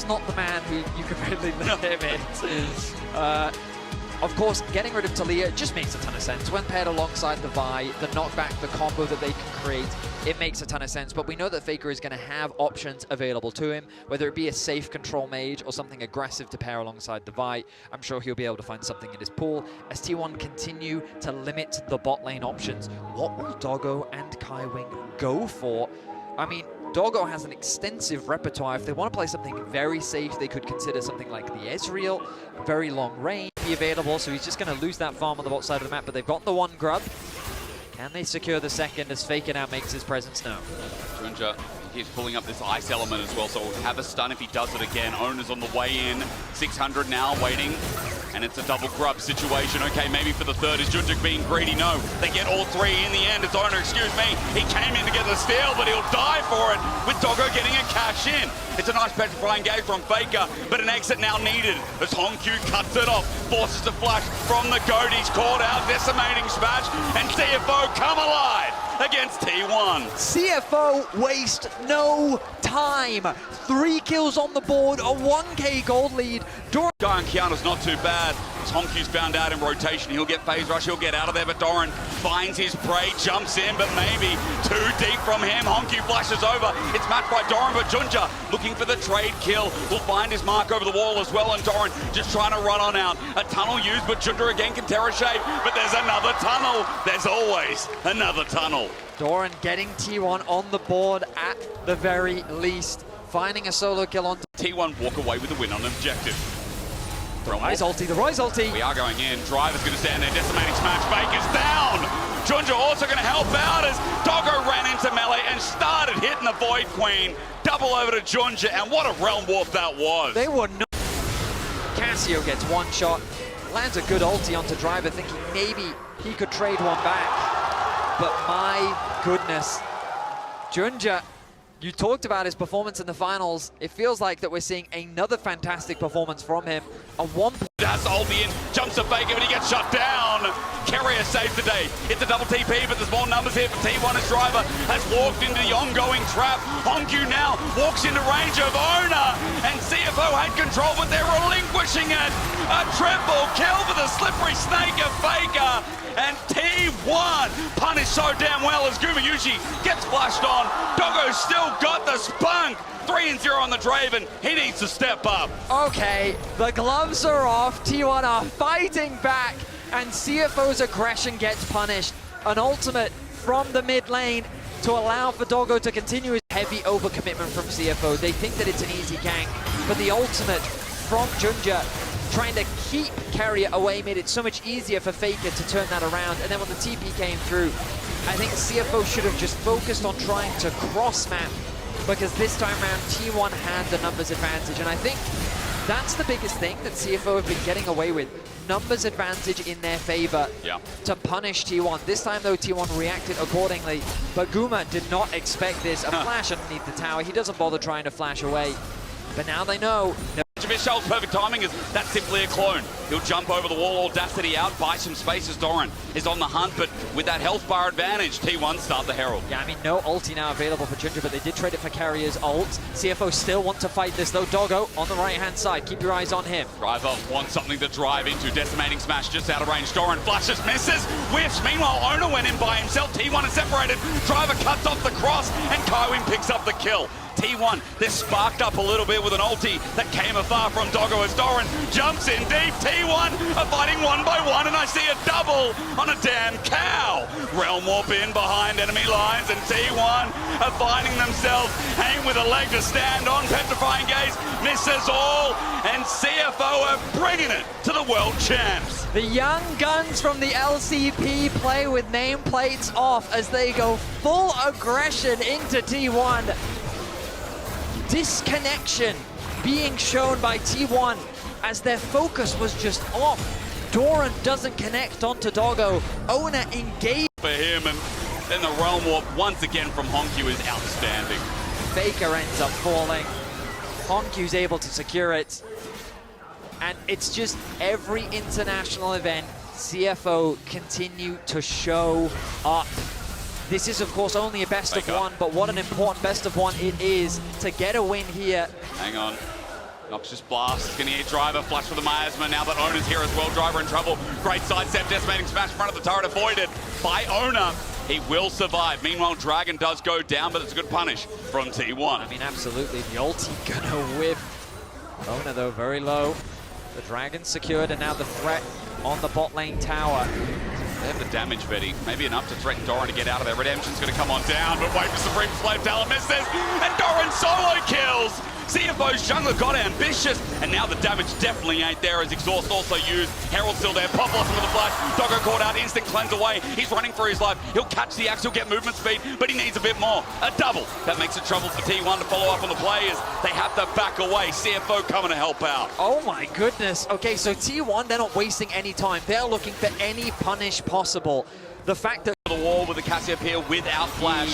not the man who you can really let him in. Of course, getting rid of Talia just makes a ton of sense. When paired alongside the Vi, the knockback, the combo that they can create, it makes a ton of sense. But we know that Faker is going to have options available to him, whether it be a safe control mage or something aggressive to pair alongside the Vi. I'm sure he'll be able to find something in his pool. As T1 continue to limit the bot lane options, what will Doggo and Kaiwing go for? I mean, Doggo has an extensive repertoire. If they want to play something very safe, they could consider something like the Ezreal, very long range, be available, so he's just going to lose that farm on the bot side of the map, but they've got the one grub. Can they secure the second as Faker now makes his presence known? Junja, he's pulling up this ice element as well, so we'll have a stun if he does it again. Owner's on the way in, 600 now waiting, and it's a double grub situation. Okay, maybe for the third. Is Junja being greedy? No, they get all three in the end. It's Owner, excuse me. He came in to get the steal, but he'll die for it with Doggo getting a cash in. It's a nice petrifying gauge from Faker, but an exit now needed as Hongq cuts it off, forces the flash from the goat. He's caught out, decimating smash, and CFO come alive against T1. CFO waste no time. 3 kills on the board, a 1k gold lead. Guy on Kiana's not too bad. As Hongq's found out in rotation, he'll get phase rush, he'll get out of there, but Doran finds his prey, jumps in, but maybe too deep from him. Hongq flashes over. It's matched by Doran, but Junja looking for the trade kill. Will find his mark over the wall as well, and Doran just trying to run on out. A tunnel used, but Junja again can Terra shape, but there's another tunnel. There's always another tunnel. Doran getting T1 on the board at the very least. Finding a solo kill on T1 walk away with the win on objective. The Ryze ulti. We are going in. Driver's going to stand there. Decimating smash. Faker's down. Junja also going to help out as Doggo ran into melee and started hitting the Void Queen. Double over to Junja, and what a realm warp that was. They were not. Cassio gets one shot, lands a good ulti onto Driver, thinking maybe he could trade one back. But my goodness, Junja, you talked about his performance in the finals. It feels like that we're seeing another fantastic performance from him. A 1 Has to hold the in, jumps to Faker, but he gets shut down. Carrier saves the day. It's a double TP, but there's more numbers here for T1 as Driver has walked into the ongoing trap. Hongq now walks into range of Owner, and CFO had control, but they're relinquishing it. A triple kill for the slippery snake of Faker, and T1 punished so damn well as Gumayushi gets flashed on. Doggo's still got the spunk. 3-0 on the Draven. He needs to step up. Okay, the gloves are off. T1 are fighting back, and CFO's aggression gets punished. An ultimate from the mid lane to allow for Doggo to continue his heavy overcommitment from CFO. They think that it's an easy gank, but the ultimate from Junja trying to keep Carrier away made it so much easier for Faker to turn that around. And then when the TP came through, I think CFO should have just focused on trying to cross-map, because this time around T1 had the numbers advantage, and I think that's the biggest thing that CFO have been getting away with. Numbers advantage in their favor to punish T1. This time though, T1 reacted accordingly, but Guma did not expect this. A flash underneath the tower. He doesn't bother trying to flash away, but now they know. Michelle's perfect timing is that's simply a clone. He'll jump over the wall, audacity out, buy some space as Doran is on the hunt, but with that health bar advantage, T1 start the Herald. Yeah, I mean, no ulti now available for Junja, but they did trade it for Carrier's ult. CFO still want to fight this though. Doggo on the right-hand side, keep your eyes on him. Driver wants something to drive into, decimating smash just out of range. Doran flashes, misses, whiffs. Meanwhile, Owner went in by himself. T1 is separated. Driver cuts off the cross, and Kaiwing picks up the kill. T1, they're sparked up a little bit with an ulti that came afar from Doggo as Doran jumps in deep. T1 are fighting 1 by 1, and I see a double on a damn cow. Realm warp in behind enemy lines, and T1 are finding themselves hanging with a leg to stand on. Petrifying gaze misses all, and CFO are bringing it to the world champs. The young guns from the LCP play with nameplates off as they go full aggression into T1. Disconnection being shown by T1 as their focus was just off. Doran doesn't connect onto Doggo. Owner engaged for him, and then the realm warp once again from Hongq is outstanding. Faker ends up falling. Hongq's able to secure it. And it's just every international event, CFO continue to show up. This is, of course, only a best of one, but what an important best of one it is to get a win here. Hang on. Noxious Blast, gonna hit Driver, flush for the miasma. Now that Owner's here as well, Driver in trouble. Great sidestep, decimating smash in front of the turret, avoided by Owner. He will survive. Meanwhile, Dragon does go down, but it's a good punish from T1. I mean, absolutely. The ulti gonna whiff. Owner, though, very low. The Dragon secured, and now the threat on the bot lane tower. They have the damage, Betty. Maybe enough to threaten Doran to get out of there. Redemption's going to come on down, but wait for Supreme Flame Talon misses, and Doran solo kills! CFO's jungler got ambitious, and now the damage definitely ain't there as Exhaust also used. Herald's still there, Pop Blossom with the flash. Doggo caught out, instant cleanse away. He's running for his life. He'll catch the axe, he'll get movement speed, but he needs a bit more. A double. That makes it trouble for T1 to follow up on the players. They have to back away. CFO coming to help out. Oh my goodness. Okay, so T1, they're not wasting any time. They're looking for any punish possible. The fact that the wall with the Cassiopeia without flash.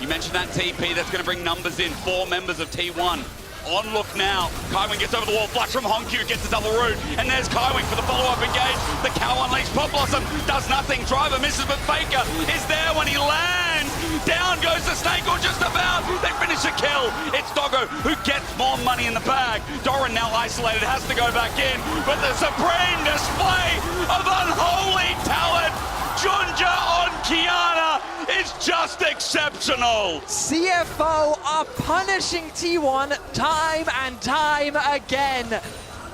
You mentioned that TP, that's going to bring numbers in. 4 members of T1 on look now. Kaiwing gets over the wall, flash from Honkyu, gets the double root, and there's Kaiwing for the follow-up engage. The cow unleashed, Pop Blossom does nothing. Driver misses, but Faker is there when he lands. Down goes the Snake, or just about. They finish the kill. It's Doggo who gets more money in the bag. Doran now isolated, has to go back in, but the supreme display of unholy talent. Junja on Kiana is just exceptional. CFO are punishing T1 time and time again.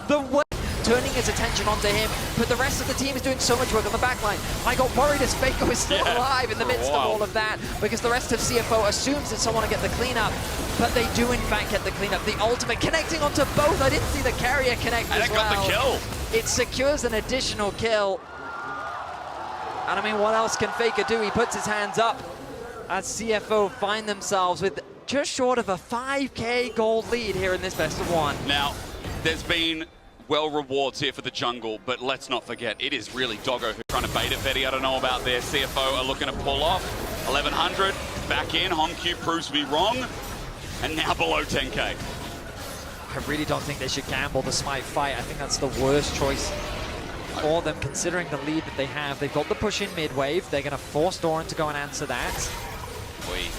The way turning his attention onto him, but the rest of the team is doing so much work on the backline. I got worried as Faker was still alive in the midst of all of that, because the rest of CFO assumes that someone will get the cleanup, but they do in fact get the cleanup. The ultimate connecting onto both. I didn't see the carrier connect and as well. And it got the kill. It secures an additional kill. And I mean, what else can Faker do? He puts his hands up as CFO find themselves with just short of a 5K gold lead here in this best of 1. Now, there's been well rewards here for the jungle, but let's not forget, it is really Doggo who's trying to bait it, Betty. I don't know about there. CFO are looking to pull off. 1100, back in. Honkyu proves to be wrong, and now below 10K. I really don't think they should gamble the Smite fight. I think that's the worst choice for them, considering the lead that they have. They've got the push in mid-wave. They're going to force Doran to go and answer that.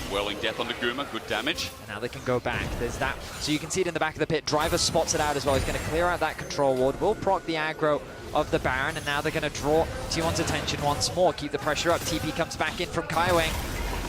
Whirling Death onto Guma, good damage. And now they can go back. There's that. So you can see it in the back of the pit. Driver spots it out as well. He's going to clear out that control ward. Will proc the aggro of the Baron, and now they're going to draw T1's attention once more. Keep the pressure up. TP comes back in from Kaiwing.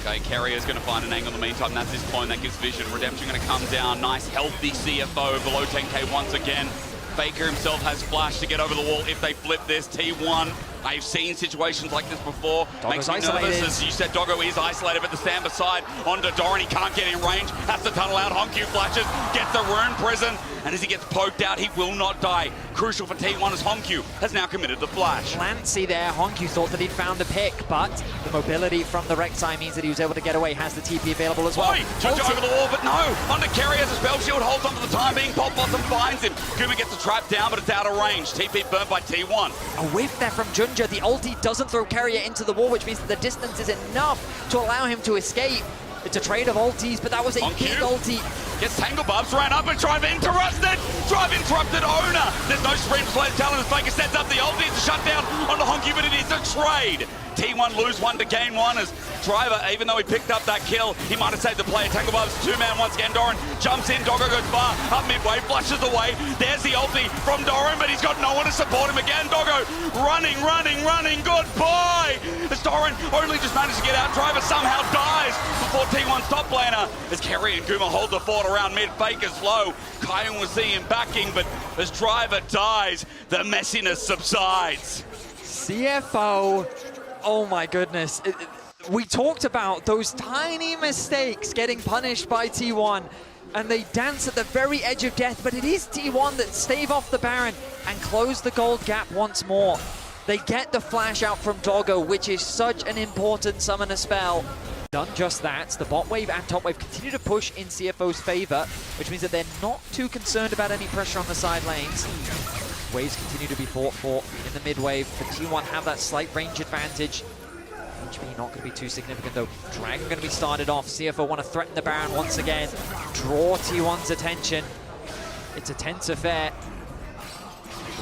Okay, Carrier's going to find an angle in the meantime. That's his point. That gives vision. Redemption going to come down. Nice, healthy CFO below 10K once again. Faker himself has flash to get over the wall if they flip this. T1, I've seen situations like this before. Doggo's Makes me nervous, as you said, Doggo is isolated, but the stand beside onto Doran, he can't get in range, has to tunnel out. Honkyu flashes, gets the rune prison, and as he gets poked out, he will not die. Crucial for T1 as Honkyu has now committed the flash. Clancy there. Honkyu thought that he'd found the pick, but the mobility from the Rek'Sai means that he was able to get away. Has the TP available as well. Junja over the wall, but no. Onto Carrier as a spell shield, holds on for the time being. Pop Blossom finds him. Guma gets the trap down, but it's out of range. TP burnt by T1. A whiff there from Junja. The ulti doesn't throw Carrier into the wall, which means that the distance is enough to allow him to escape. It's a trade of ultis, but that was a big ulti. Gets Tangle Bubs, ran up and Drive interrupted! Drive interrupted Owner! There's no Supreme Flame Talon as Faker sets up the ulti. It's a shutdown on the Honkyu, but it is a trade. T1 lose 1 to gain 1 as Driver, even though he picked up that kill, he might have saved the play. Tangle Bubs, 2-man once again. Doran jumps in, Doggo goes far, up midway, flushes away. There's the ulti from Doran, but he's got no one to support him again. Doggo running, goodbye! As Doran only just managed to get out, Driver somehow dies before T1's top laner. As Kerry and Guma hold the fort around mid, Faker's low. Kaiwing will see him backing, but as Driver dies, the messiness subsides. CFO, oh my goodness. We talked about those tiny mistakes getting punished by T1, and they dance at the very edge of death, but it is T1 that stave off the Baron and close the gold gap once more. They get the flash out from Doggo, which is such an important summoner spell. Done just that. The bot wave and top wave continue to push in CFO's favor, which means that they're not too concerned about any pressure on the side lanes. Waves continue to be fought for in the mid wave. The T1 have that slight range advantage. HP not going to be too significant though. Dragon going to be started off. CFO want to threaten the Baron once again. Draw T1's attention. It's a tense affair.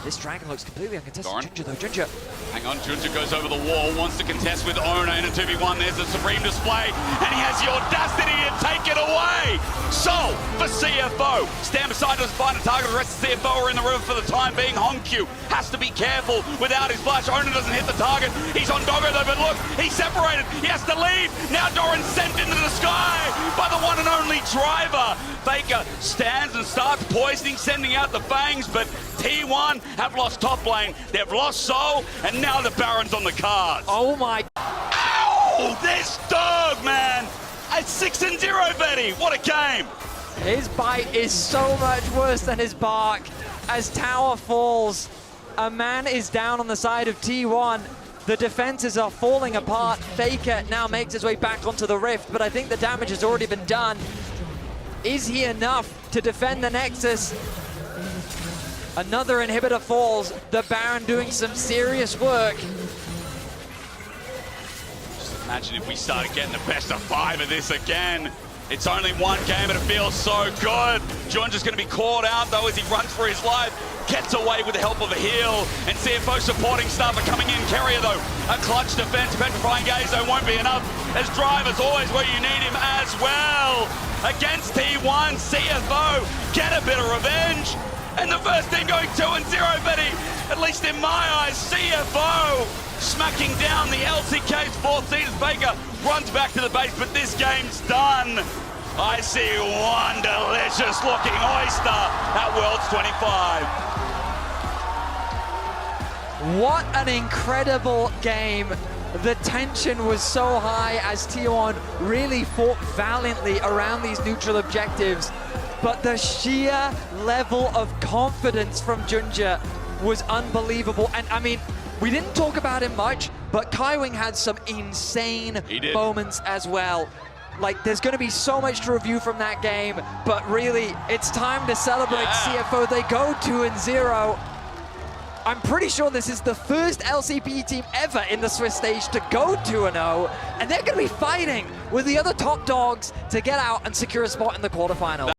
This dragon looks completely uncontested. Doran. Ginger though, Ginger. Hang on, Ginger goes over the wall, wants to contest with Ona in a 2v1. There's a supreme display, and he has the audacity to take it away. So, for CFO, stand beside us, find a target. The rest of CFO are in the river for the time being. Honkyu has to be careful without his flash. Ona doesn't hit the target. He's on Doggo though, but look, he's separated. He has to leave. Now Doran's sent into the sky by the one and only driver. Faker stands and starts poisoning, sending out the fangs, but T1 have lost top lane. They've lost Soul, and now the Baron's on the cards. Oh my. Ow! This dog, man! It's 6-0, Betty. What a game! His bite is so much worse than his bark. As tower falls, a man is down on the side of T1. The defenses are falling apart. Faker now makes his way back onto the rift, but I think the damage has already been done. Is he enough to defend the Nexus? Another inhibitor falls. The Baron doing some serious work. Just imagine if we started getting the best of 5 of this again. It's only one game and it feels so good. Ginger's going to be caught out though as he runs for his life. Gets away with the help of a heal. And CFO supporting staff are coming in. Carrier though, a clutch defense. Petrifying Gaze though won't be enough. As Driver's always where you need him as well. Against T1, CFO get a bit of revenge. And the first team going 2-0, Betty. At least in my eyes, CFO smacking down the LCK's 4th seed as Baker runs back to the base, but this game's done. I see one delicious looking oyster at Worlds 25. What an incredible game. The tension was so high as T1 really fought valiantly around these neutral objectives. But the sheer level of confidence from Ginger was unbelievable. And I mean, we didn't talk about him much, but Kaiwing had some insane moments as well. Like, there's going to be so much to review from that game, but really, it's time to celebrate CFO. They go 2-0. I'm pretty sure this is the first LCP team ever in the Swiss stage to go 2-0, and they're going to be fighting with the other top dogs to get out and secure a spot in the quarterfinals.